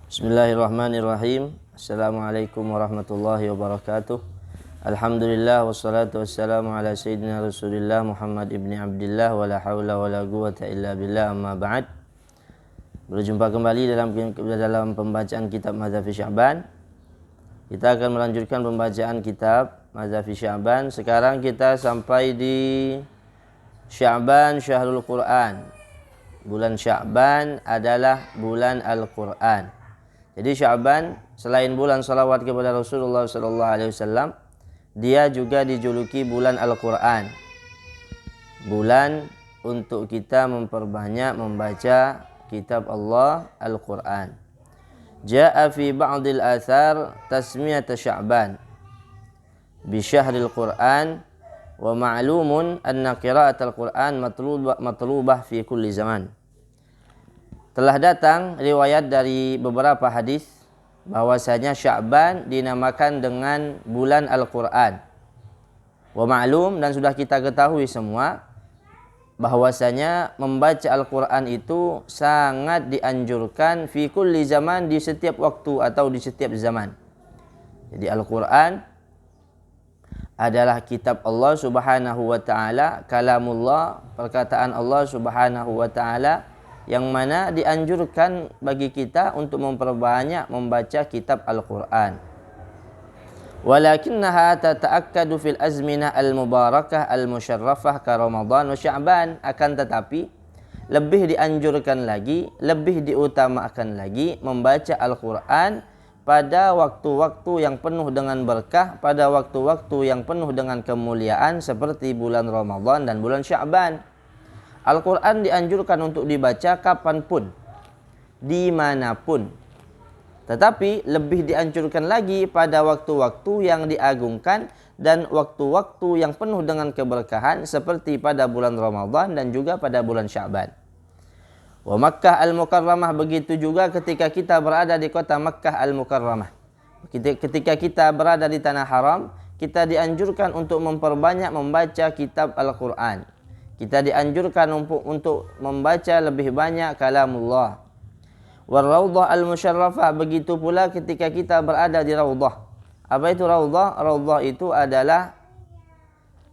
Bismillahirrahmanirrahim. Assalamualaikum warahmatullahi wabarakatuh. Alhamdulillah wassalatu wassalamu ala sayyidina Rasulillah Muhammad ibni Abdillah wa la hawla wa la quwwata illa billah, amma ba'd. Berjumpa kembali dalam pembacaan kitab Madzafi Sya'ban. Kita akan melanjutkan pembacaan kitab Madzafi Sya'ban. Sekarang kita sampai di Sya'ban Syahrul Quran. Bulan Sya'ban adalah bulan Al-Quran. Jadi Sya'ban selain bulan salawat kepada Rasulullah SAW, dia juga dijuluki bulan Al-Quran. Bulan untuk kita memperbanyak membaca kitab Allah Al-Quran. Ja'a fi ba'dil athar tasmiyat Sya'ban bi syahril Quran, wa ma'lumun anna qira'at Al-Quran matlubah fi kulli zaman. Telah datang riwayat dari beberapa hadis bahwasanya Sya'ban dinamakan dengan bulan Al-Quran. Wa ma'lum, dan sudah kita ketahui semua bahwasanya membaca Al-Quran itu sangat dianjurkan fi kulli zaman, di setiap waktu atau di setiap zaman. Jadi Al-Quran adalah kitab Allah Subhanahu wa taala, kalamullah, perkataan Allah Subhanahu wa taala, yang mana dianjurkan bagi kita untuk memperbanyak membaca kitab Al-Quran. Walakinnaha tata'akkadu fil azminah al-mubarakah al-musyarrafah ka Ramadan wa Sya'ban. Akan tetapi lebih dianjurkan lagi, lebih diutamakan lagi membaca Al-Quran pada waktu-waktu yang penuh dengan berkah, pada waktu-waktu yang penuh dengan kemuliaan seperti bulan Ramadan dan bulan Sya'ban. Al-Quran dianjurkan untuk dibaca kapanpun, dimanapun. Tetapi lebih dianjurkan lagi pada waktu-waktu yang diagungkan dan waktu-waktu yang penuh dengan keberkahan seperti pada bulan Ramadan dan juga pada bulan Sya'ban. Wa Makkah Al-Mukarramah, begitu juga ketika kita berada di kota Makkah Al-Mukarramah. Ketika kita berada di tanah haram, kita dianjurkan untuk memperbanyak membaca kitab Al-Quran. Kita dianjurkan untuk membaca lebih banyak kalamullah. War-Raudhah Al-Musyarrafah, begitu pula ketika kita berada di Raudhah. Apa itu Raudhah? Raudhah itu adalah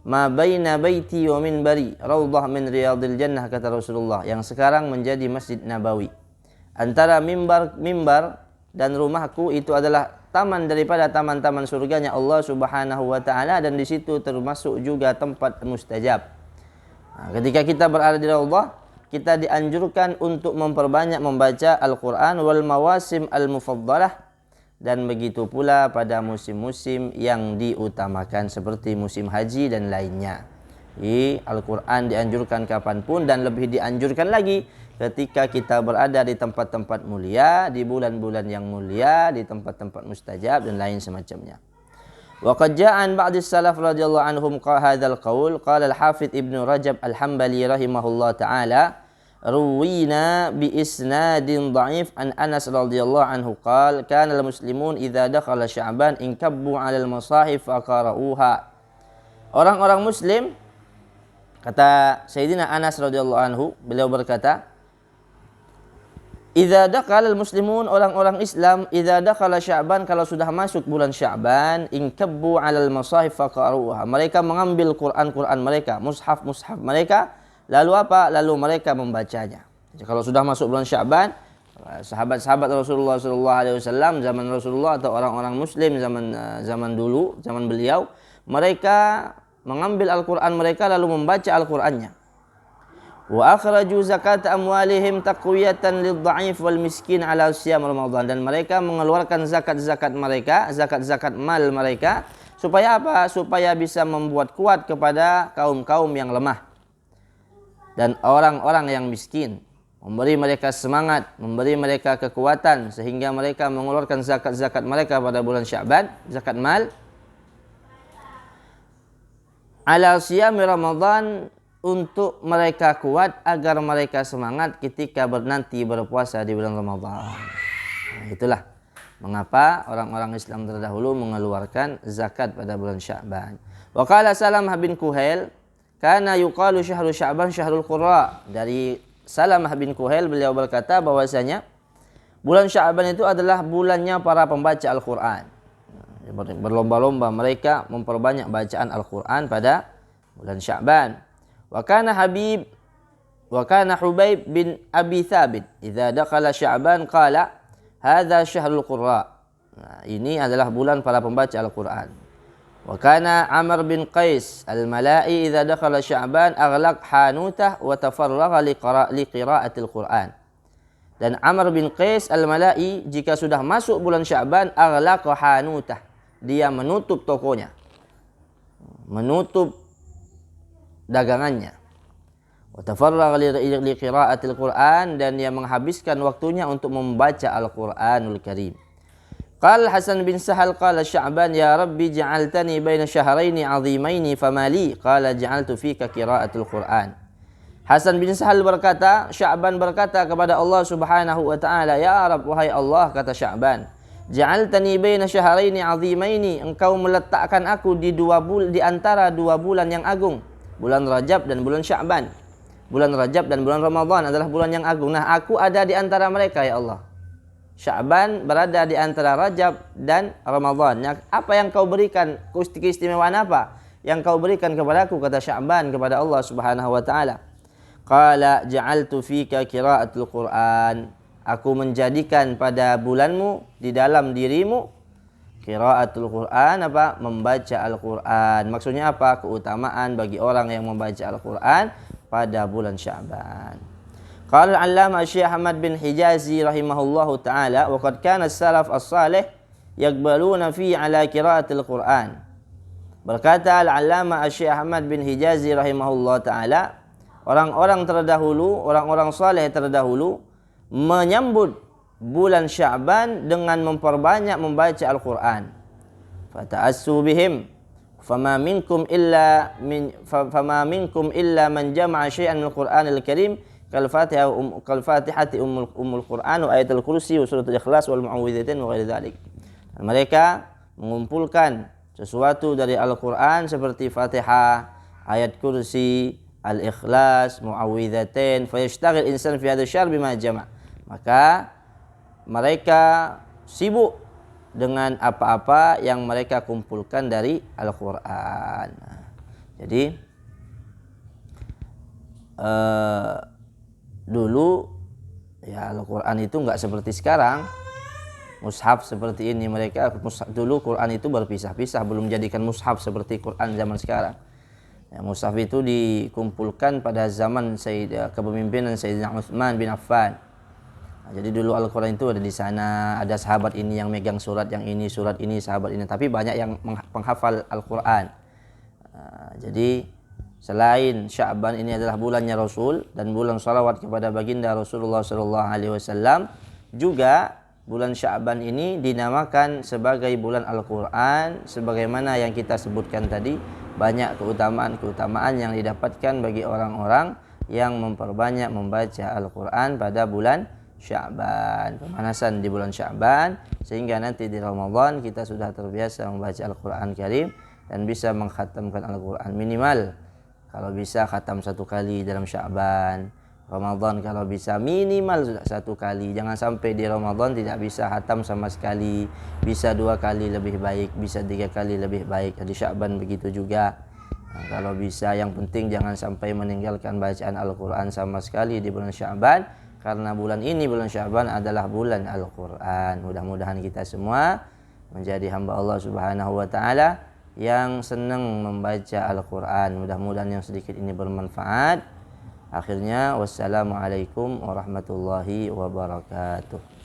ma baina baiti wa minbari, Raudhah min riyadil jannah, kata Rasulullah, yang sekarang menjadi Masjid Nabawi. Antara mimbar dan rumahku itu adalah taman daripada taman-taman surganya Allah Subhanahu wa taala, dan di situ termasuk juga tempat mustajab. Nah, ketika kita berada di Raudhah, kita dianjurkan untuk memperbanyak membaca Al-Quran wal mawasim al-mufaddalah, dan begitu pula pada musim-musim yang diutamakan seperti musim haji dan lainnya. Jadi Al-Quran dianjurkan kapanpun, dan lebih dianjurkan lagi ketika kita berada di tempat-tempat mulia, di bulan-bulan yang mulia, di tempat-tempat mustajab dan lain semacamnya. Wa qad ja'a an ba'd as-salaf radhiyallahu anhum hadzal qaul, qala al-Hafidz Ibnu Rajab Al-Hambali rahimahullah taala, ruwina bi isnadin dha'if an Anas radhiyallahu anhu qala kana al-muslimun idza dakhala Sya'ban inkabbu 'ala al-masahif fa qara'uha. Orang-orang muslim, kata Sayyidina Anas radhiyallahu anhu, beliau berkata, idza dakhala al-muslimun, orang-orang Islam, idza dakhala Sya'ban, kalau sudah masuk bulan Sya'ban, inkabbu 'alal masahif faqra'uha, mereka mengambil Quran-Quran mereka, mushaf-mushaf mereka, lalu apa? Lalu mereka membacanya. Jadi kalau sudah masuk bulan Sya'ban, sahabat-sahabat Rasulullah SAW, zaman Rasulullah atau orang-orang muslim zaman dulu, zaman beliau, mereka mengambil Al-Quran mereka lalu membaca Al-Qurannya. Wa akhraju zakat amwalihim taqwiyatan lidh-dha'if wal miskin ala siyam Ramadan, dan mereka mengeluarkan zakat-zakat mereka, zakat-zakat mal mereka, supaya apa? Supaya bisa membuat kuat kepada kaum-kaum yang lemah dan orang-orang yang miskin, memberi mereka semangat, memberi mereka kekuatan sehingga mereka mengeluarkan zakat-zakat mereka pada bulan Sya'ban, zakat mal ala siyam Ramadan, untuk mereka kuat agar mereka semangat ketika nanti berpuasa di bulan Ramadan. Nah, itulah mengapa orang-orang Islam terdahulu mengeluarkan zakat pada bulan Sya'ban. Wa qala Salamah bin Kuhail, kana yuqalu syahrul Sya'ban syahrul qurra. Dari Salamah bin Kuhail, beliau berkata bahwasanya Bulan Sya'ban itu adalah bulannya para pembaca Al-Quran. Berlomba-lomba mereka memperbanyak bacaan Al-Quran pada bulan Sya'ban. Wa kana Hubaib bin Abi Thabit idza dakhala Sya'ban qala hadza syahrul qurra. Nah, ini adalah bulan para pembaca Al-Quran. Wa kana Amr bin Qais al-Mala'i idza dakhala Sya'ban aghlaq hanutah wa tafarragha li qira'atil Quran. Dan Amr bin Qais al-Mala'i jika sudah masuk bulan Sya'ban aghlaqa hanutah, dia menutup tokonya, menutup dagangannya. Wa tafarragha li qira'atil Quran, dan dia menghabiskan waktunya untuk membaca Al-Qur'anul Karim. Qala Hasan bin Sahal qala Sya'ban ya Rabbi ja'altani baina syahraini 'azimaini famali qala ja'altu fika qira'atul Qur'an. Hasan bin Sahal berkata, Sya'ban berkata kepada Allah Subhanahu wa taala, ya Rabb, wahai Allah, kata Sya'ban, ja'altani baina syahraini 'azimaini, engkau meletakkan aku di antara dua bulan yang agung, bulan Rajab dan bulan Sya'ban. Bulan Rajab dan bulan Ramadan adalah bulan yang agung. Nah, aku ada di antara mereka, ya Allah. Sya'ban berada di antara Rajab dan Ramadan. Apa yang kau berikan, keistimewaan apa yang kau berikan kepadaku, kata Sya'ban kepada Allah Subhanahu wa taala. Qala ja'altu fika qira'atul Qur'an. Aku menjadikan pada bulanmu, di dalam dirimu, qira'atul Qur'an, apa? Membaca Al-Qur'an. Maksudnya apa? Keutamaan bagi orang yang membaca Al-Qur'an pada bulan Sya'ban. Qala al-'Allamah Syekh Ahmad bin Hijazi rahimahullahu taala, wa qad kana as-salaf as-salih yaqbaluna fi 'ala qira'atil Qur'an. Berkata al-'Allamah Syekh Ahmad bin Hijazi rahimahullahu taala, orang-orang terdahulu, orang-orang saleh terdahulu menyambut bulan Sya'ban dengan memperbanyak membaca Al-Qur'an. Fata'assu bihim fama minkum illa man jama'a syai'an minal Qur'anil Karim kal Fatihati ummul Qur'an wa ayatul kursi wa suratul Ikhlas wal mu'awwidzatain wa ghairi dzalik. Mereka mengumpulkan sesuatu dari Al-Qur'an seperti Fatihah, ayat kursi, Al-Ikhlas, Mu'awwidzatain, fayashtagil insan fi hadzal syahr bima jama'. Maka mereka sibuk dengan apa-apa yang mereka kumpulkan dari Al-Qur'an. Jadi dulu ya Al-Qur'an itu enggak seperti sekarang. Mushaf seperti ini, mereka dulu Quran itu berpisah-pisah, belum jadikan mushaf seperti Quran zaman sekarang. Ya, mushaf itu dikumpulkan pada zaman kepemimpinan Sayyidina Utsman bin Affan. Nah, jadi dulu Al-Quran itu ada di sana, ada sahabat ini yang megang surat yang ini, surat ini, sahabat ini. Tapi banyak yang menghafal Al-Quran. Jadi selain Sya'ban ini adalah bulannya Rasul dan bulan salawat kepada baginda Rasulullah SAW, juga bulan Sya'ban ini dinamakan sebagai bulan Al-Quran, sebagaimana yang kita sebutkan tadi. Banyak keutamaan yang didapatkan bagi orang-orang yang memperbanyak membaca Al-Quran pada bulan Sya'ban. Pemanasan di bulan Sya'ban, sehingga nanti di Ramadan kita sudah terbiasa membaca Al-Quran Karim dan bisa mengkhatamkan Al-Quran minimal. Kalau bisa khatam 1 kali dalam Sya'ban. Ramadan kalau bisa minimal sudah 1 kali. Jangan sampai di Ramadan tidak bisa khatam sama sekali. Bisa 2 kali lebih baik, bisa 3 kali lebih baik. Di Sya'ban begitu juga. Nah, kalau bisa, yang penting jangan sampai meninggalkan bacaan Al-Quran sama sekali di bulan Sya'ban. Karena bulan ini, bulan Sya'ban adalah bulan Al-Quran. Mudah-mudahan kita semua menjadi hamba Allah Subhanahu wa ta'ala yang senang membaca Al-Quran. Mudah-mudahan yang sedikit ini bermanfaat. Akhirnya, wassalamualaikum warahmatullahi wabarakatuh.